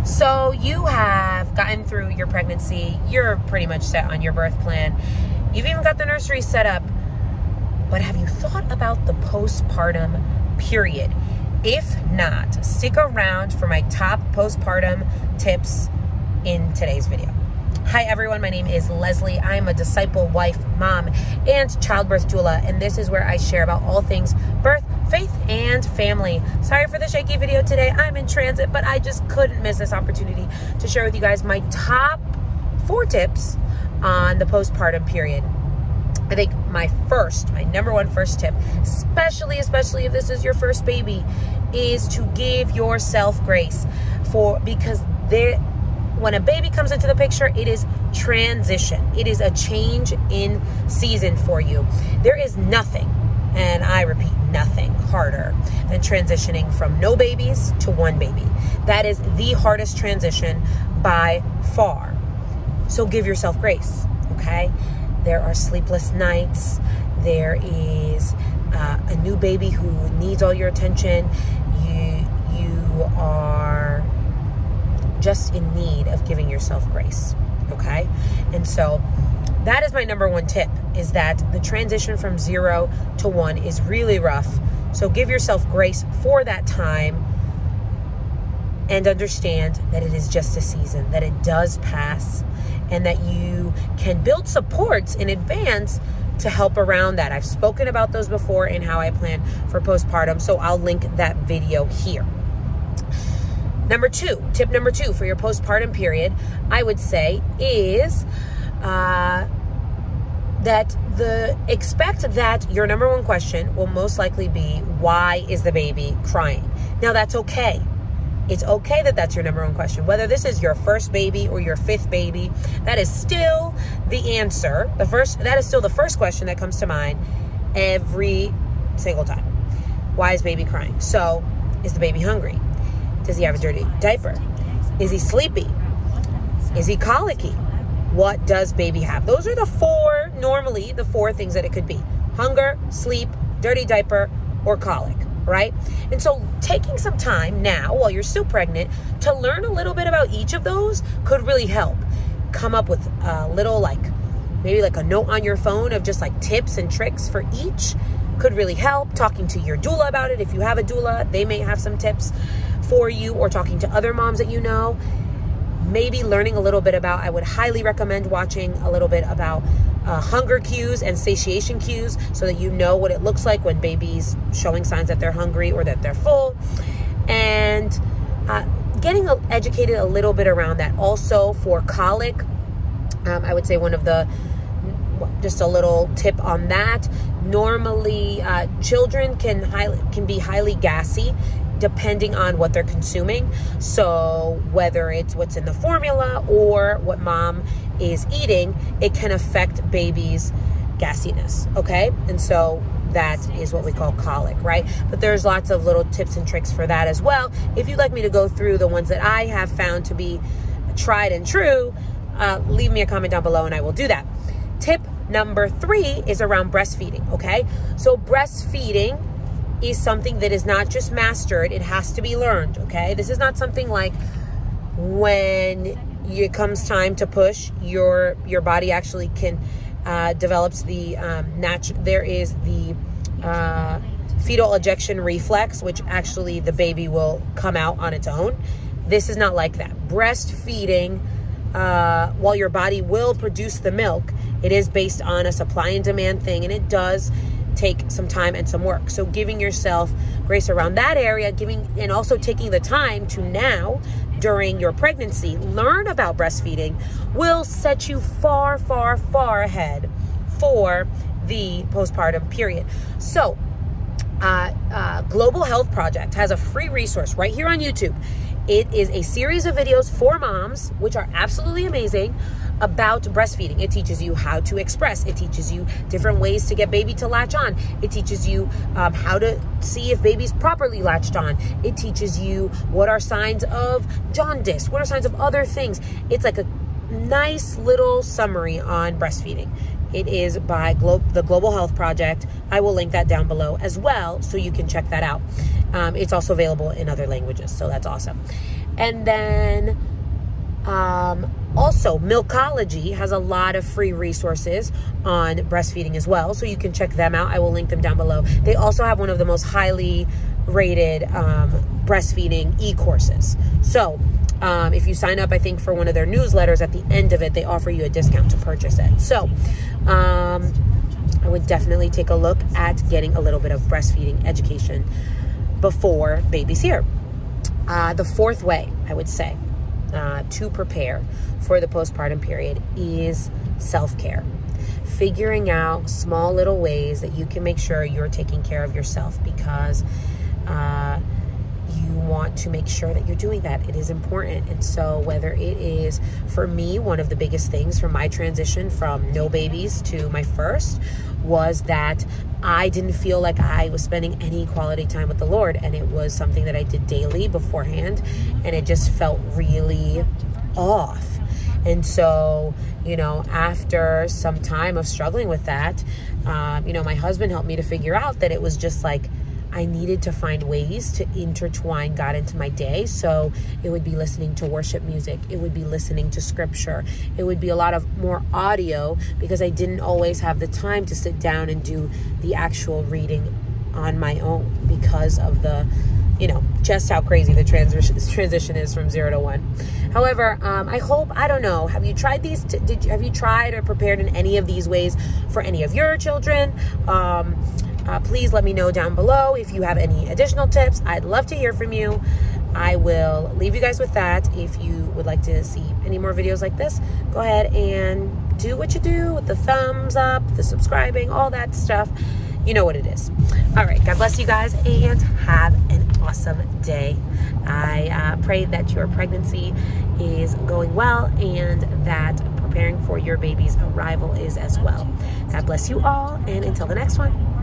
So you have gotten through your pregnancy. You're pretty much set on your birth plan. You've even got the nursery set up. But have you thought about the postpartum period? If not, stick around for my top postpartum tips in today's video. Hi everyone, my name is Leslie. I'm a disciple, wife, mom, and childbirth doula, and this is where I share about all things birth, faith, and family. Sorry for the shaky video today. I'm in transit, but I just couldn't miss this opportunity to share with you guys my top 4 tips on the postpartum period. I think my number one first tip, especially if this is your first baby, is to give yourself grace because when a baby comes into the picture, it is transition. It is a change in season for you. There is nothing, and I repeat, nothing harder than transitioning from no babies to one baby. That is the hardest transition by far. So give yourself grace, okay? There are sleepless nights. There is a new baby who needs all your attention. You are just in need of giving yourself grace, okay? And so that is my number one tip, is that the transition from 0 to 1 is really rough. So give yourself grace for that time and understand that it is just a season, that it does pass, and that you can build supports in advance to help around that. I've spoken about those before in how I plan for postpartum, so I'll link that video here. Tip number two for your postpartum period, I would say, is expect that your number one question will most likely be, why is the baby crying? Now that's okay. It's okay that that's your number one question. Whether this is your first baby or your 5th baby, that is still the answer. That is still the first question that comes to mind every single time. Why is baby crying? So, is the baby hungry? Does he have a dirty diaper? Is he sleepy? Is he colicky? What does baby have? Those are normally the four things that it could be. Hunger, sleep, dirty diaper, or colic, right? And so taking some time now while you're still pregnant to learn a little bit about each of those could really help. Come up with a little maybe a note on your phone of just tips and tricks for each could really help. Talking to your doula about it. If you have a doula, they may have some tips for you, or talking to other moms that you know. Maybe learning a little bit about, I would highly recommend watching a little bit about hunger cues and satiation cues so that you know what it looks like when baby's showing signs that they're hungry or that they're full. And getting educated a little bit around that. Also for colic, I would say just a little tip on that. Normally, children can be highly gassy depending on what they're consuming. So whether it's what's in the formula or what mom is eating, it can affect baby's gassiness, okay? And so that is what we call colic, right? But there's lots of little tips and tricks for that as well. If you'd like me to go through the ones that I have found to be tried and true, leave me a comment down below and I will do that. Tip number 3 is around breastfeeding, okay? So breastfeeding is something that is not just mastered, it has to be learned, okay? This is not something like when it comes time to push, your body actually can develops the there is the fetal ejection reflex, which actually the baby will come out on its own. This is not like that. Breastfeeding, while your body will produce the milk, it is based on a supply and demand thing, and it does take some time and some work. So giving yourself grace around that area, and also taking the time to now, during your pregnancy, learn about breastfeeding will set you far, far, far ahead for the postpartum period. So Global Health Project has a free resource right here on YouTube. It is a series of videos for moms, which are absolutely amazing, about breastfeeding. It teaches you how to express. It teaches you different ways to get baby to latch on. It teaches you how to see if baby's properly latched on. It teaches you what are signs of jaundice, what are signs of other things. It's like a nice little summary on breastfeeding. It is by the Global Health Project. I will link that down below as well, so you can check that out. It's also available in other languages, so that's awesome. And then also, Milkology has a lot of free resources on breastfeeding as well, so you can check them out. I will link them down below. They also have one of the most highly rated breastfeeding e-courses. So if you sign up, I think, for one of their newsletters, at the end of it, they offer you a discount to purchase it. So I would definitely take a look at getting a little bit of breastfeeding education before baby's here. The fourth way, I would say, to prepare for the postpartum period is self-care. Figuring out small little ways that you can make sure you're taking care of yourself, because you want to make sure that you're doing that. It is important. And so whether it is, for me, one of the biggest things from my transition from no babies to my first was that I didn't feel like I was spending any quality time with the Lord. And it was something that I did daily beforehand, and it just felt really off. And so, you know, after some time of struggling with that, you know, my husband helped me to figure out that it was just like, I needed to find ways to intertwine God into my day. So it would be listening to worship music. It would be listening to scripture. It would be a lot of more audio, because I didn't always have the time to sit down and do the actual reading on my own, because of the, you know, just how crazy the transition is from 0 to 1. However, I don't know, have you tried these? Have you tried or prepared in any of these ways for any of your children? Please let me know down below if you have any additional tips. I'd love to hear from you. I will leave you guys with that. If you would like to see any more videos like this, go ahead and do what you do with the thumbs up, the subscribing, all that stuff. You know what it is. All right. God bless you guys, and have an awesome day. I pray that your pregnancy is going well, and that preparing for your baby's arrival is as well. God bless you all, and until the next one.